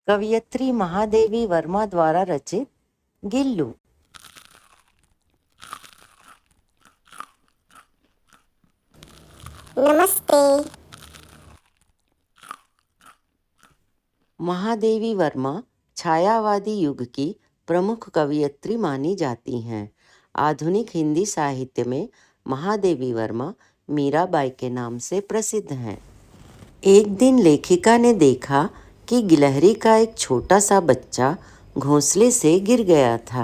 कवयित्री महादेवी वर्मा द्वारा रचित गिल्लू। नमस्ते। महादेवी वर्मा छायावादी युग की प्रमुख कवयित्री मानी जाती हैं। आधुनिक हिंदी साहित्य में महादेवी वर्मा मीराबाई के नाम से प्रसिद्ध हैं। एक दिन लेखिका ने देखा कि गिलहरी का एक छोटा सा बच्चा घोंसले से गिर गया था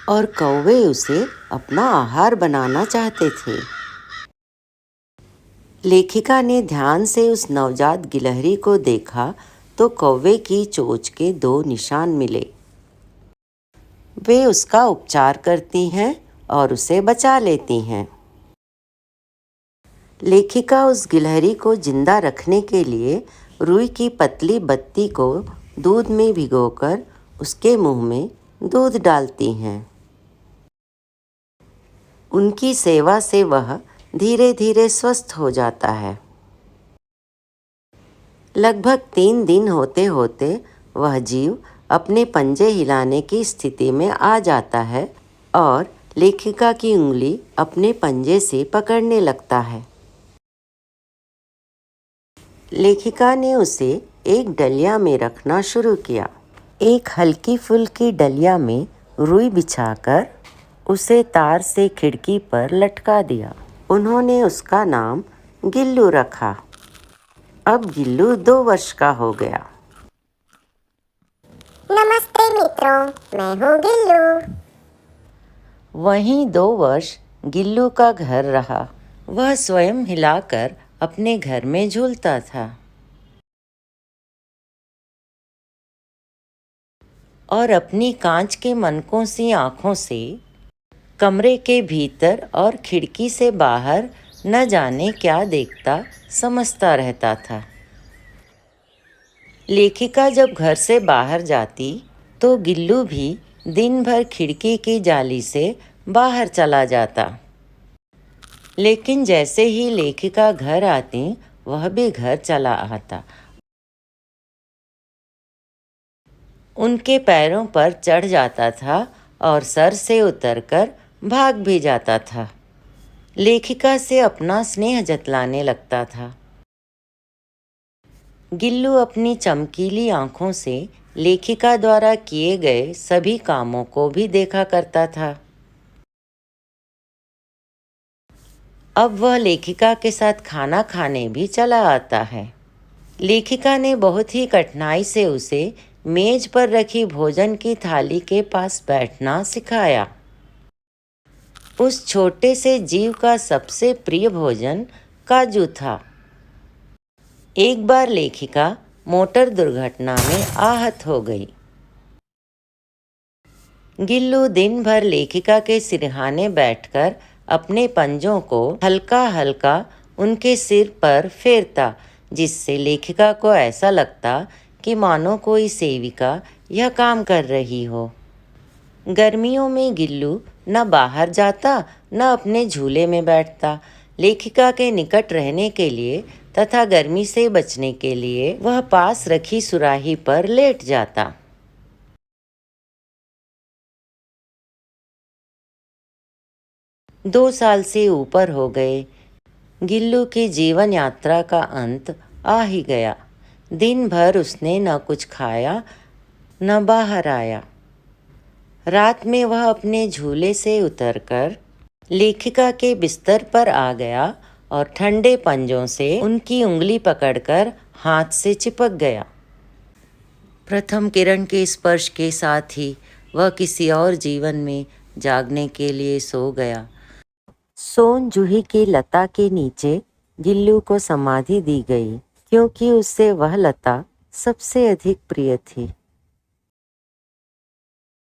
और कौवे उसे अपना आहार बनाना चाहते थे। लेखिका ने ध्यान से उस नवजात गिलहरी को देखा तो कौवे की चोंच के 2 निशान मिले। वे उसका उपचार करती हैं और उसे बचा लेती हैं। लेखिका उस गिलहरी को जिंदा रखने के लिए रुई की पतली बत्ती को दूध में भिगोकर उसके मुंह में दूध डालती हैं। उनकी सेवा से वह धीरे धीरे स्वस्थ हो जाता है। लगभग 3 दिन होते होते वह जीव अपने पंजे हिलाने की स्थिति में आ जाता है और लेखिका की उंगली अपने पंजे से पकड़ने लगता है। लेखिका ने उसे एक डलिया में रखना शुरू किया। एक हल्की फुल्की डलिया में रुई बिछाकर उसे तार से खिड़की पर लटका दिया। उन्होंने उसका नाम गिल्लू रखा। अब गिल्लू 2 वर्ष का हो गया। नमस्ते मित्रों, मैं हूँ गिल्लू। वहीं 2 वर्ष गिल्लू का घर रहा। वह स्वयं हिलाकर अपने घर में झूलता था और अपनी कांच के मनकों सी आँखों से कमरे के भीतर और खिड़की से बाहर न जाने क्या देखता समझता रहता था। लेखिका जब घर से बाहर जाती तो गिल्लू भी दिन भर खिड़की की जाली से बाहर चला जाता। लेकिन जैसे ही लेखिका घर आती वह भी घर चला आता। उनके पैरों पर चढ़ जाता था और सर से उतरकर भाग भी जाता था। लेखिका से अपना स्नेह जतलाने लगता था। गिल्लू अपनी चमकीली आँखों से लेखिका द्वारा किए गए सभी कामों को भी देखा करता था। अब वह लेखिका के साथ खाना खाने भी चला आता है। लेखिका ने बहुत ही कठिनाई से उसे मेज पर रखी भोजन की थाली के पास बैठना सिखाया। उस छोटे से जीव का सबसे प्रिय भोजन काजू था। एक बार लेखिका मोटर दुर्घटना में आहत हो गई। गिल्लू दिन भर लेखिका के सिरहाने बैठकर अपने पंजों को हल्का हल्का उनके सिर पर फेरता, जिससे लेखिका को ऐसा लगता कि मानो कोई सेविका यह काम कर रही हो। गर्मियों में गिल्लू न बाहर जाता न अपने झूले में बैठता। लेखिका के निकट रहने के लिए तथा गर्मी से बचने के लिए वह पास रखी सुराही पर लेट जाता। दो साल से ऊपर हो गए। गिल्लू की जीवन यात्रा का अंत आ ही गया। दिन भर उसने न कुछ खाया न बाहर आया। रात में वह अपने झूले से उतरकर लेखिका के बिस्तर पर आ गया और ठंडे पंजों से उनकी उंगली पकड़कर हाथ से चिपक गया। प्रथम किरण के स्पर्श के साथ ही वह किसी और जीवन में जागने के लिए सो गया। सोन जूही की लता के नीचे गिल्लू को समाधि दी गई, क्योंकि उससे वह लता सबसे अधिक प्रिय थी।